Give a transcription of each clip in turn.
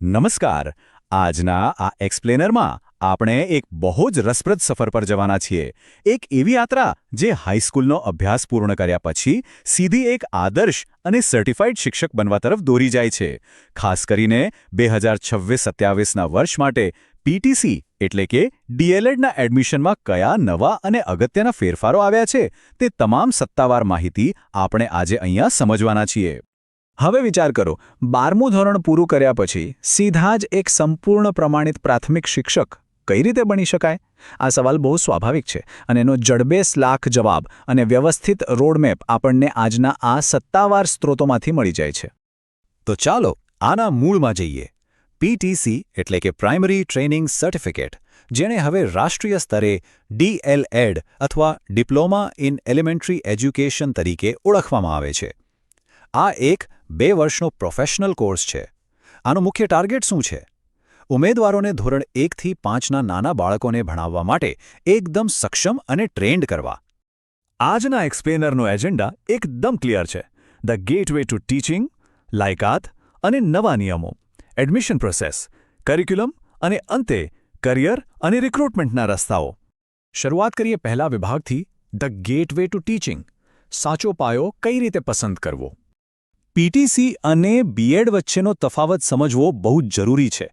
નમસ્કાર. આજના આ એક્સપ્લેનરમાં આપણે એક બહુ જ રસપ્રદ સફર પર જવાના છીએ. એક એવી યાત્રા જે હાઈસ્કૂલનો અભ્યાસ પૂર્ણ કર્યા પછી સીધી એક આદર્શ અને સર્ટિફાઇડ શિક્ષક બનવા તરફ દોરી જાય છે. ખાસ કરીને 2026-27ના વર્ષ માટે પીટીસી એટલે કે ડીએલએડના એડમિશનમાં કયા નવા અને અગત્યના ફેરફારો આવ્યા છે તે તમામ સત્તાવાર માહિતી આપણે આજે અહીંયા સમજવાના છીએ. હવે વિચાર કરો, 12મું ધોરણ પૂરું કર્યા પછી સીધા જ એક સંપૂર્ણ પ્રમાણિત પ્રાથમિક શિક્ષક કઈ રીતે બની શકાય? આ સવાલ બહુ સ્વાભાવિક છે અને એનો જડબેસ લાખ જવાબ અને વ્યવસ્થિત રોડમેપ આપણને આજના આ સત્તાવાર સ્ત્રોતોમાંથી મળી જાય છે. તો ચાલો આના મૂળમાં જઈએ. પીટીસી એટલે કે પ્રાઇમરી ટ્રેનિંગ સર્ટિફિકેટ, જેણે હવે રાષ્ટ્રીય સ્તરે ડીએલએડ અથવા ડિપ્લોમા ઇન એલિમેન્ટરી એજ્યુકેશન તરીકે ઓળખવામાં આવે છે. આ એક 2 વર્ષનો પ્રોફેશનલ કોર્સ છે. આનો મુખ્ય ટાર્ગેટ શું છે? ઉમેદવારોને ધોરણ 1 થી 5ના નાના બાળકોને ભણાવવા માટે એકદમ સક્ષમ અને ટ્રેન્ડ કરવા. આજના એક્સપ્લેનરનો એજન્ડા એકદમ ક્લિયર છે. ધ ગેટવે ટુ ટીચિંગ, લાયકાત અને નવા નિયમો, એડમિશન પ્રોસેસ, કરિક્યુલમ અને અંતે કરિયર અને રિક્રુટમેન્ટના રસ્તાઓ. શરૂઆત કરીએ પહેલા વિભાગથી, ધ ગેટવે ટુ ટીચિંગ. સાચો પાયો કઈ રીતે પસંદ કરવો? પીટીસી અને બીએડ વચ્ચેનો તફાવત સમજવો બહુ જ જરૂરી છે.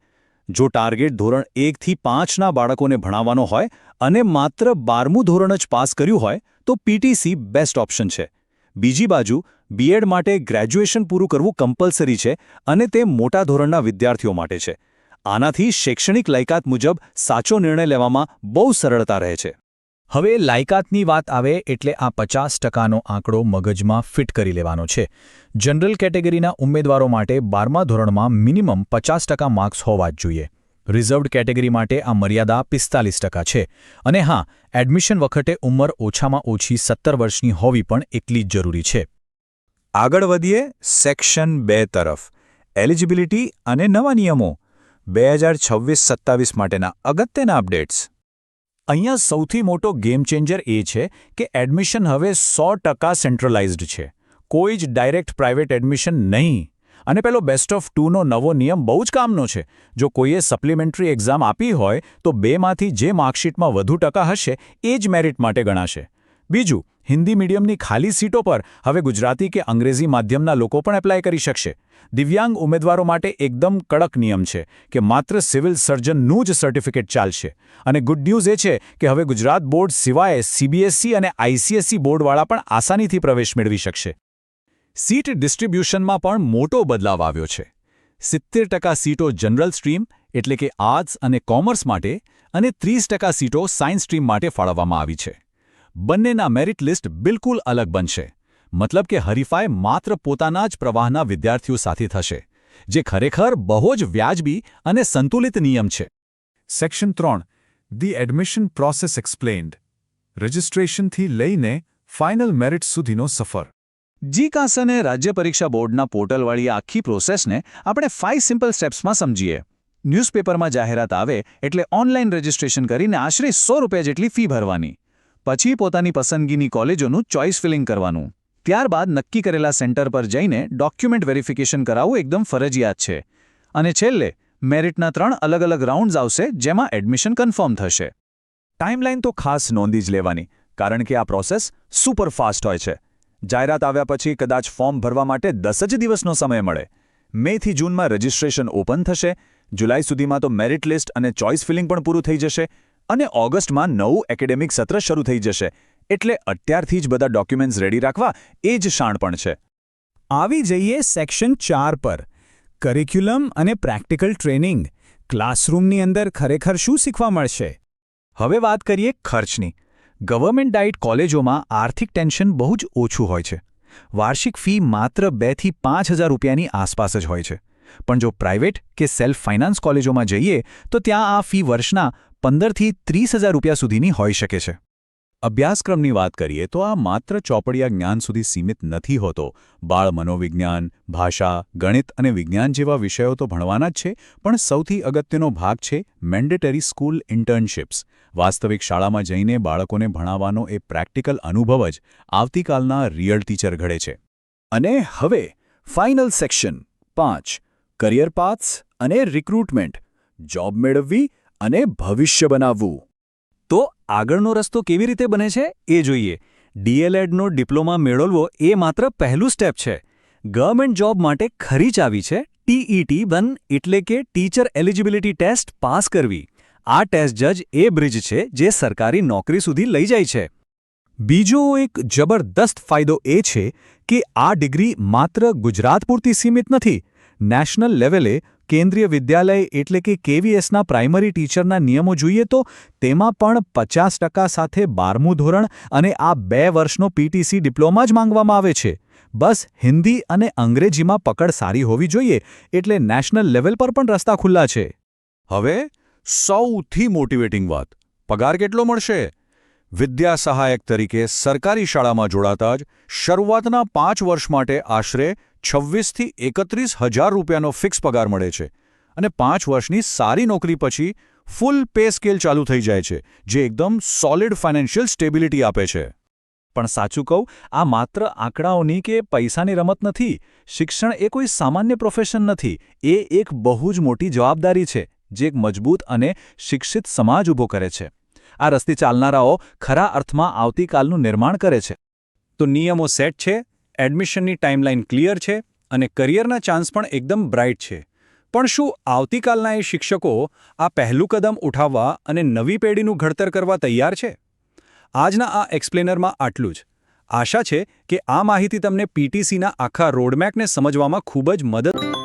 જો ટાર્ગેટ ધોરણ 1 થી 5ના બાળકોને ભણાવવાનો હોય અને માત્ર 12મું ધોરણ જ પાસ કર્યું હોય તો પીટીસી બેસ્ટ ઓપ્શન છે. બીજી બાજુ બીએડ માટે ગ્રેજ્યુએશન પૂરું કરવું કમ્પલસરી છે અને તે મોટા ધોરણના વિદ્યાર્થીઓ માટે છે. આનાથી શૈક્ષણિક લાયકાત મુજબ સાચો નિર્ણય લેવામાં બહુ સરળતા રહે છે. હવે લાયકાતની વાત આવે એટલે આ 50%નો આંકડો મગજમાં ફિટ કરી લેવાનો છે. જનરલ કેટેગરીના ઉમેદવારો માટે 12મા ધોરણમાં મિનિમમ 50% માર્ક્સ હોવા જ જોઈએ. રિઝર્વ્ડ કેટેગરી માટે આ મર્યાદા 45% છે. અને હા, એડમિશન વખતે ઉંમર ઓછામાં ઓછી 17 વર્ષની હોવી પણ એટલી જ જરૂરી છે. આગળ વધીએ સેક્શન 2 તરફ. એલિજિબિલિટી અને નવા નિયમો. 2026-27 માટેના અગત્યના અપડેટ્સ. અહીંયા સૌથી મોટો ગેમ ચેન્જર એ છે કે એડમિશન હવે 100% સેન્ટ્રલાઇઝ્ડ છે. કોઈ જ ડાયરેક્ટ પ્રાઇવેટ એડમિશન નહીં. અને પેલો બેસ્ટ ઓફ 2નો નવો નિયમ બહુ જ કામનો છે. જો કોઈએ સપ્લિમેન્ટરી એક્ઝામ આપી હોય તો 2માંથી જે માર્કશીટમાં વધુ ટકા હશે એ જ મેરિટ માટે ગણાશે. બીજું, હિન્દી મીડિયમની ખાલી સીટો પર હવે ગુજરાતી કે અંગ્રેજી માધ્યમના લોકો પણ એપ્લાય કરી શકશે. દિવ્યાંગ ઉમેદવારો માટે એકદમ કડક નિયમ છે કે માત્ર સિવિલ સર્જનનું જ સર્ટિફિકેટ ચાલશે. અને ગુડ ન્યૂઝ એ છે કે હવે ગુજરાત બોર્ડ સિવાય સીબીએસઈ અને આઈસીએસઈ બોર્ડવાળા પણ આસાનીથી પ્રવેશ મેળવી શકશે. સીટ ડિસ્ટ્રીબ્યુશનમાં પણ મોટો બદલાવ આવ્યો છે. 70% સીટો જનરલ સ્ટ્રીમ એટલે કે આર્ટ્સ અને કોમર્સ માટે અને 30% સીટો સાયન્સ સ્ટ્રીમ માટે ફાળવવામાં આવી છે. બંનેના મેરિટ લિસ્ટ બિલકુલ અલગ બનશે. મતલબ કે હરીફાઈ માત્ર પોતાના જ પ્રવાહના વિદ્યાર્થીઓ સાથે થશે, જે ખરેખર બહુ જ વ્યાજબી અને સંતુલિત નિયમ છે. Section 3, the admission process explained. રજિસ્ટ્રેશનથી લઈને ફાઇનલ મેરિટ સુધીનો સફર. જીકાસ અને રાજ્ય પરીક્ષા બોર્ડના પોર્ટલવાળી આખી પ્રોસેસને આપણે 5 સિમ્પલ સ્ટેપ્સમાં સમજીએ. ન્યૂઝપેપરમાં જાહેરાત આવે એટલે ઓનલાઈન રજિસ્ટ્રેશન કરીને આશરે 100 રૂપિયા જેટલી ફી ભરવાની. પછી પોતાની પસંદગીની કોલેજોનું ચોઇસ ફિલિંગ કરવાનું. ત્યારબાદ નક્કી કરેલા સેન્ટર પર જઈને ડોક્યુમેન્ટ વેરિફિકેશન કરાવવું એકદમ ફરજિયાત છે. અને છેલ્લે મેરિટના 3 અલગ અલગ રાઉન્ડ્સ આવશે જેમાં એડમિશન કન્ફર્મ થશે. ટાઈમલાઈન તો ખાસ નોંધી જ લેવાની, કારણ કે આ પ્રોસેસ સુપર ફાસ્ટ હોય છે. જાહેરાત આવ્યા પછી કદાચ ફોર્મ ભરવા માટે 10 જ દિવસનો સમય મળે. મે થી જૂનમાં રજિસ્ટ્રેશન ઓપન થશે. જુલાઈ સુધીમાં તો મેરિટ લિસ્ટ અને ચોઇસ ફિલિંગ પણ પૂરું થઈ જશે. અને ઓગસ્ટમાં નવું એકેડેમિક સત્ર શરૂ થઈ જશે. એટલે અત્યારથી જ બધા ડોક્યુમેન્ટ્સ રેડી રાખવા એ જ શાણપણ છે. આવી જઈએ સેક્શન 4 પર. કરિક્યુલમ અને પ્રેક્ટિકલ ટ્રેનિંગ. ક્લાસરૂમની અંદર ખરેખર શું શીખવા મળશે? હવે વાત કરીએ ખર્ચની. ગવર્મેન્ટ ડાઇટ કોલેજોમાં આર્થિક ટેન્શન બહુ જ ઓછું હોય છે. વાર્ષિક ફી માત્ર 2 થી 5,000 રૂપિયાની આસપાસ જ હોય છે. પણ જો પ્રાઇવેટ કે સેલ્ફ ફાઇનાન્સ કોલેજોમાં જઈએ તો ત્યાં આ ફી વર્ષના 15,000 થી 30,000 રૂપિયા સુધીની હોઈ શકે છે. અભ્યાસક્રમની વાત કરીએ તો આ માત્ર ચોપડિયા જ્ઞાન સુધી સીમિત નથી હોતો. બાળ મનોવિજ્ઞાન, ભાષા, ગણિત અને વિજ્ઞાન જેવા વિષયો તો ભણવાના જ છે, પણ સૌથી અગત્યનો ભાગ છે મેન્ડેટરી સ્કૂલ ઇન્ટર્નશિપ્સ. વાસ્તવિક શાળામાં જઈને બાળકોને ભણાવવાનો એ પ્રેક્ટિકલ અનુભવ જ આવતીકાલના રિયલ ટીચર ઘડે છે. અને હવે ફાઇનલ સેક્શન 5, કરિયર પાથ્સ અને રિક્રુટમેન્ટ, જોબ મેળવવી અને ભવિષ્ય બનાવવું. તો આગળનો રસ્તો કેવી રીતે બને છે એ જોઈએ. ડીએલએડનો ડિપ્લોમા મેળવવો એ માત્ર પહેલું સ્ટેપ છે. ગવર્મેન્ટ જોબ માટે ખરી ચાવી છે TET-1 એટલે કે ટીચર એલિજિબિલિટી ટેસ્ટ પાસ કરવી. આ ટેસ્ટ જ એ બ્રિજ છે જે સરકારી નોકરી સુધી લઈ જાય છે. બીજો એક જબરદસ્ત ફાયદો એ છે કે આ ડિગ્રી માત્ર ગુજરાત પૂરતી સીમિત નથી. નેશનલ લેવલે કેન્દ્રીય વિદ્યાલય એટલે કે KVSના પ્રાઇમરી ટીચરના નિયમો જોઈએ તો તેમાં પણ 50% સાથે 12મું ધોરણ અને આ 2 વર્ષનો PTC ડિપ્લોમા જ માંગવામાં આવે છે. બસ હિન્દી અને અંગ્રેજીમાં પકડ સારી હોવી જોઈએ એટલે નેશનલ લેવલ પર પણ રસ્તા ખુલ્લા છે. હવે સૌથી મોટિવેટિંગ વાત, પગાર કેટલો મળશે? વિદ્યા સહાયક તરીકે સરકારી શાળામાં જોડાતા જ શરૂઆતના 5 વર્ષ માટે આશરે 26,000 થી 31,000 રૂપિયાનો ફિક્સ પગાર મળે છે અને 5 વર્ષની સારી નોકરી પછી ફૂલ પે સ્કેલ ચાલુ થઈ જાય છે, જે એકદમ સોલિડ ફાઇનાન્શિયલ સ્ટેબિલિટી આપે છે. પણ સાચું કહું, આ માત્ર આંકડાઓની કે પૈસાની રમત નથી. શિક્ષણ એ કોઈ સામાન્ય પ્રોફેશન નથી. એ એક બહુ જ મોટી જવાબદારી છે જે એક મજબૂત અને શિક્ષિત સમાજ ઊભો કરે છે. આ રસ્તે ચાલનારાઓ ખરા અર્થમાં આવતીકાલનું નિર્માણ કરે છે. તો નિયમો સેટ છે, એડમિશનની ટાઈમલાઈન ક્લિયર છે અને કરિયરના ચાન્સ પણ એકદમ બ્રાઇટ છે. પણ શું આવતીકાલના એ શિક્ષકો આ પહેલું કદમ ઉઠાવવા અને નવી પેઢીનું ઘડતર કરવા તૈયાર છે? આજના આ એક્સપ્લેનરમાં આટલું જ. આશા છે કે આ માહિતી તમને PTCના આખા રોડમેપને સમજવામાં ખૂબ જ મદદ